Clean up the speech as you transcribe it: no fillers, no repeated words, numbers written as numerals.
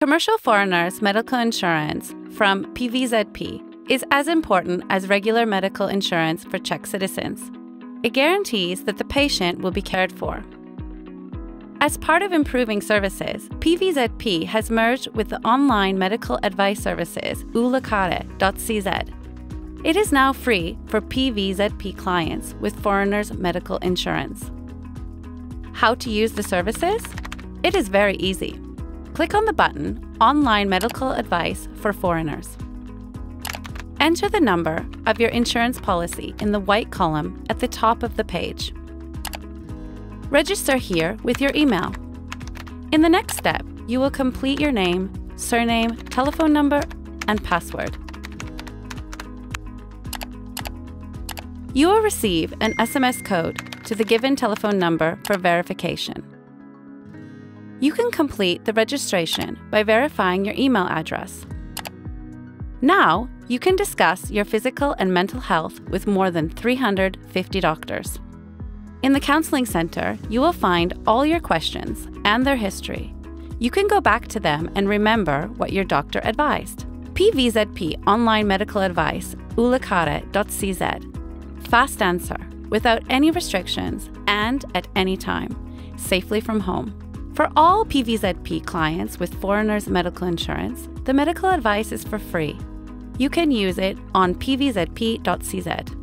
Commercial foreigners' medical insurance from PVZP is as important as regular medical insurance for Czech citizens. It guarantees that the patient will be cared for. As part of improving services, PVZP has merged with the online medical advice services uLekare.cz. It is now free for PVZP clients with foreigners' medical insurance. How to use the services? It is very easy. Click on the button Online Medical Advice for Foreigners. Enter the number of your insurance policy in the white column at the top of the page. Register here with your email. In the next step, you will complete your name, surname, telephone number, and password. You will receive an SMS code to the given telephone number for verification. You can complete the registration by verifying your email address. Now, you can discuss your physical and mental health with more than 350 doctors. In the Counseling Center, you will find all your questions and their history. You can go back to them and remember what your doctor advised. PVZP Online Medical Advice, uLekare.cz. Fast answer, without any restrictions and at any time, safely from home. For all PVZP clients with foreigners' medical insurance, the medical advice is for free. You can use it on PVZP.cz.